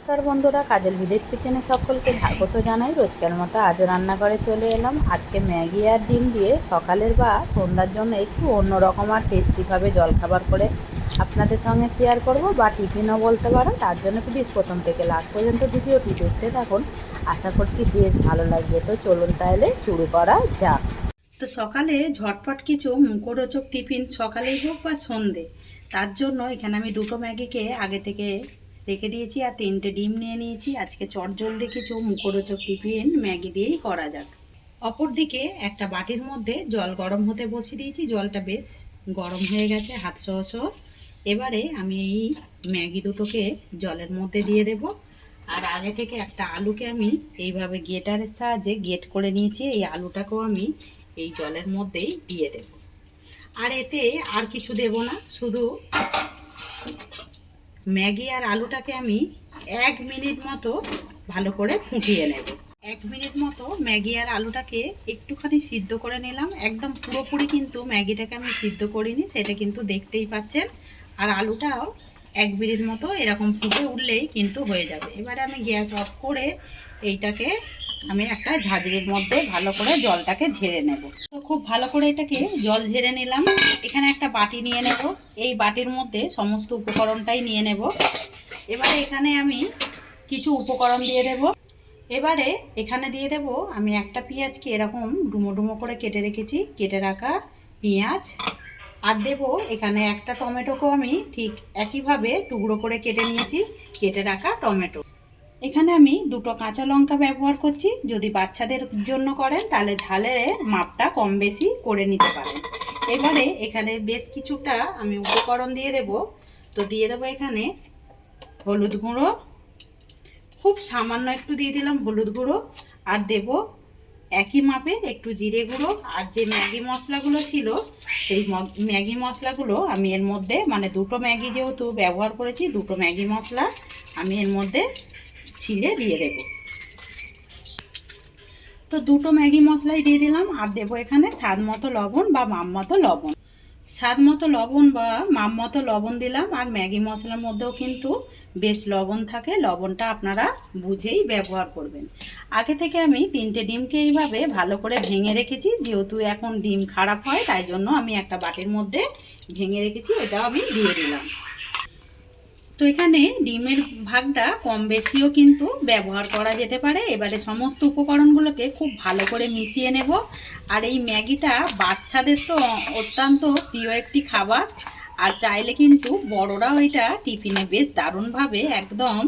নমস্কার বন্ধুরা, কাজল ভিলেজ কিচেনে সকলকে স্বাগত জানাই। রোজকার মতো আজও রান্নাঘরে চলে এলাম। আজকে ম্যাগি আর ডিম দিয়ে সকালের বা সন্ধ্যার জন্য একটু অন্যরকম আর টেস্টিভাবে জলখাবার করে আপনাদের সঙ্গে শেয়ার করব, বা টিফিনও বলতে পারো। তার জন্য প্লিজ প্রথম থেকে লাস্ট পর্যন্ত ভিডিওটি দেখতে থাকুন। আশা করছি বেশ ভালো লাগবে। তো চলুন তাহলে শুরু করা যাক। তো সকালে ঝটপট কিছু মুখরোচক টিফিন, সকালেই হোক বা সন্ধে, তার জন্য এখানে আমি দুটো ম্যাগিকে আগে থেকে রেখে দিয়েছি আর 3টে ডিম নিয়ে নিয়েছি। আজকে চটজলদি কিছু মুখরোচক টিফিন ম্যাগি দিয়েই করা যাক। অপরদিকে একটা বাটির মধ্যে জল গরম হতে বসিয়ে দিয়েছি। জলটা বেশ গরম হয়ে গেছে হাত সহ সহ। এবারে আমি এই ম্যাগি দুটোকে জলের মধ্যে দিয়ে দেব। আর আগে থেকে একটা আলুকে আমি এইভাবে গ্রেটারের সাহায্যে গ্রেট করে নিয়েছি। এই আলুটাকেও আমি এই জলের মধ্যেই দিয়ে দেব। আর এতে আর কিছু দেব না, শুধু ম্যাগি আর আলুটাকে আমি 1 মিনিট মতো ভালো করে ফুটিয়ে নেব। 1 মিনিট মতো ম্যাগি আর আলুটাকে একটুখানি সিদ্ধ করে নিলাম। একদম পুরোপুরি কিন্তু ম্যাগিটাকে আমি সিদ্ধ করিনি, সেটা কিন্তু দেখতেই পাচ্ছেন। আর আলুটাও 1 মিনিট মতো এরকম ফুটে উঠলেই কিন্তু হয়ে যাবে। এবারে আমি গ্যাস অফ করে এইটাকে আমি একটা ঝাঁঝরির মধ্যে ভালো করে জলটাকে ঝেড়ে নেব। তো খুব ভালো করে এটাকে জল ঝেড়ে নিলাম। এখানে একটা বাটি নিয়ে নেব। এই বাটির মধ্যে সমস্ত উপকরণটাই নিয়ে নেব। এবারে এখানে আমি কিছু উপকরণ দিয়ে দেব। এবারে এখানে দিয়ে দেব আমি একটা পেঁয়াজকে এরকম ডুমো ডুমো করে কেটে রেখেছি, কেটে রাখা পেঁয়াজ। আর দেব এখানে একটা টমেটোকেও আমি ঠিক একইভাবে টুকরো করে কেটে নিয়েছি, কেটে রাখা টমেটো। এখানে আমি 2টো কাঁচা লঙ্কা ব্যবহার করছি। যদি বাচ্চাদের জন্য করেন তাহলে ঝালের মাপটা কম বেশি করে নিতে পারেন। এবারে এখানে বেশ কিছুটা আমি উপকরণ দিয়ে দেব। তো দিয়ে দেবো এখানে হলুদ গুঁড়ো, খুব সামান্য একটু দিয়ে দিলাম হলুদ গুঁড়ো। আর দেব একই মাপে একটু জিরে গুঁড়ো। আর যে ম্যাগি মশলাগুলো ছিল সেই ম্যাগি মশলাগুলো আমি এর মধ্যে, মানে 2টো ম্যাগি যেহেতু ব্যবহার করেছি, 2টো ম্যাগি মশলা আমি এর মধ্যে ছিলে দিয়ে দেব। তো 2টো ম্যাগি মশলাই দিয়ে দিলাম। আর দেবো এখানে স্বাদ মতো লবণ বা মাপ মতো লবণ। স্বাদ মতো লবণ বা মাপ মতো লবণ দিলাম। আর ম্যাগি মশলার মধ্যেও কিন্তু বেশ লবণ থাকে, লবণটা আপনারা বুঝেই ব্যবহার করবেন। আগে থেকে আমি 3টে ডিমকে এইভাবে ভালো করে ভেঙে রেখেছি। যেহেতু এখন ডিম খারাপ হয় তাই জন্য আমি একটা বাটির মধ্যে ভেঙে রেখেছি, এটাও আমি দিয়ে দিলাম। তো এখানে ডিমের ভাগটা কম বেশিও কিন্তু ব্যবহার করা যেতে পারে। এবারে সমস্ত উপকরণগুলোকে খুব ভালো করে মিশিয়ে নেব। আর এই ম্যাগিটা বাচ্চাদের তো অত্যন্ত প্রিয় একটি খাবার। আর চাইলে কিন্তু বড়রাও এটা টিফিনে বেশ দারুণভাবে একদম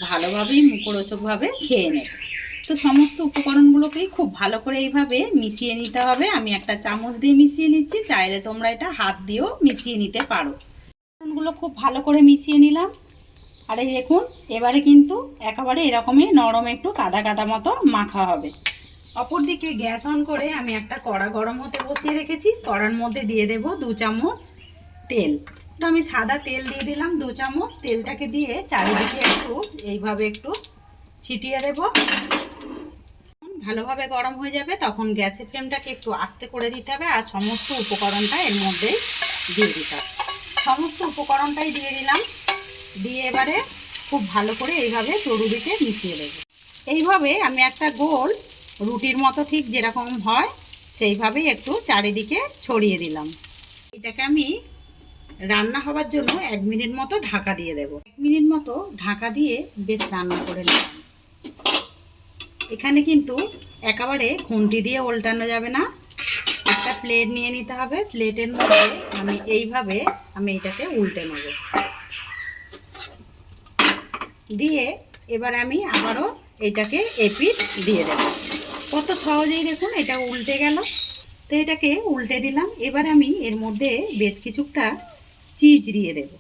ভালোভাবেই মুখরোচকভাবে খেয়ে নেবে। তো সমস্ত উপকরণগুলোকেই খুব ভালো করে এইভাবে মিশিয়ে নিতে হবে। আমি একটা চামচ দিয়ে মিশিয়ে নিচ্ছি, চাইলে তোমরা এটা হাত দিয়েও মিশিয়ে নিতে পারো। গুলো খুব ভালো করে মিশিয়ে নিলাম। আর এই দেখুন এবারে কিন্তু একেবারে এরকমই নরম একটু কাদা কাদা মতো মাখা হবে। অপরদিকে গ্যাস অন করে আমি একটা কড়া গরম হতে বসিয়ে রেখেছি। কড়ার মধ্যে দিয়ে দেব 2 চামচ তেল। তো আমি সাদা তেল দিয়ে দিলাম 2 চামচ। তেলটাকে দিয়ে চারিদিকে একটু এইভাবে একটু ছিটিয়ে দেব। ভালোভাবে গরম হয়ে যাবে তখন গ্যাসের ফ্লেমটাকে একটু আস্তে করে দিতে হবে। আর সমস্ত উপকরণটা এর মধ্যেই দিয়ে দিতে হবে। সমস্ত উপকরণটাই দিয়ে দিলাম। দিয়ে এবারে খুব ভালো করে এইভাবে চড়ুদিকে মিশিয়ে দেব। এইভাবে আমি একটা গোল রুটির মতো ঠিক যেরকম হয় সেইভাবেই একটু চারিদিকে ছড়িয়ে দিলাম। এটাকে আমি রান্না হওয়ার জন্য 1 মিনিট মতো ঢাকা দিয়ে দেব। 1 মিনিট মতো ঢাকা দিয়ে বেশ রান্না করে নিলাম। এখানে কিন্তু একেবারে খুন্তি দিয়ে উল্টানো যাবে না। একটা প্লেট নিয়ে নিতে হবে। প্লেটের মধ্যে আমি এইভাবে এটাকে উল্টে নেব। দিয়ে এবার আমি আবারও এটাকে এপিট দিয়ে দেব। কত সহজেই দেখুন এটা উল্টে গেল। তো এটাকে উল্টে দিলাম। এবার আমি এর মধ্যে বেশ কিছুটা চিজ দিয়ে দেব।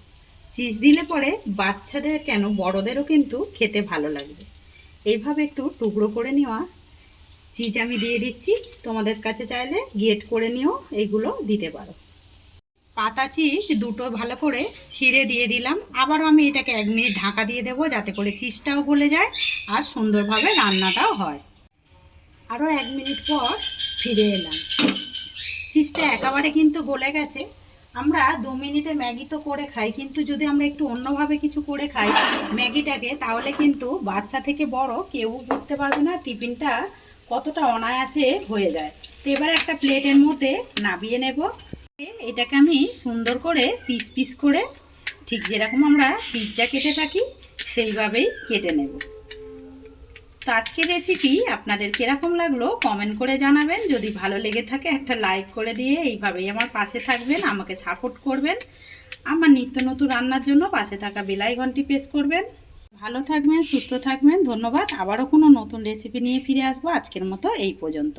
চিজ দিলে পরে বাচ্চাদের কেন বড়দেরও কিন্তু খেতে ভালো লাগবে। এইভাবে একটু টুকরো করে নেওয়া চিজ আমি দিয়ে দিচ্ছি। তোমাদের কাছে চাইলে গ্রেট করে নিয়েও এইগুলো দিতে পারো। পাতা চিজ 2টো ভালো করে ছিঁড়ে দিয়ে দিলাম। আবারও আমি এটাকে 1 মিনিট ঢাকা দিয়ে দেবো যাতে করে চিজটাও গলে যায় আর সুন্দরভাবে রান্নাটাও হয়। আরও 1 মিনিট পর ফিরে এলাম। চিজটা একেবারে কিন্তু গলে গেছে। আমরা 2 মিনিটে ম্যাগি তো করে খাই, কিন্তু যদি আমরা একটু অন্যভাবে কিছু করে খাই ম্যাগিটাকে, তাহলে কিন্তু বাচ্চা থেকে বড় কেউ বুঝতে পারবে না টিফিনটা কতটা অনায়াসে হয়ে যায়। তো এবার একটা প্লেটের মধ্যে নামিয়ে নেব। এটাকে আমি সুন্দর করে পিস পিস করে, ঠিক যেরকম আমরা পিৎজা কেটে থাকি সেইভাবেই কেটে নেব। তো আজকের রেসিপি আপনাদের কিরকম লাগলো কমেন্ট করে জানাবেন। যদি ভালো লেগে থাকে একটা লাইক করে দিয়ে এইভাবেই আমার পাশে থাকবেন, আমাকে সাপোর্ট করবেন। আমার নিত্য নতুন রান্নার জন্য পাশে থাকা বেল আইকনটি প্রেস করবেন। ভালো থাকবেন, সুস্থ থাকবেন, ধন্যবাদ। আবারও কোনো নতুন রেসিপি নিয়ে ফিরে আসবো। আজকের মতো এই পর্যন্ত।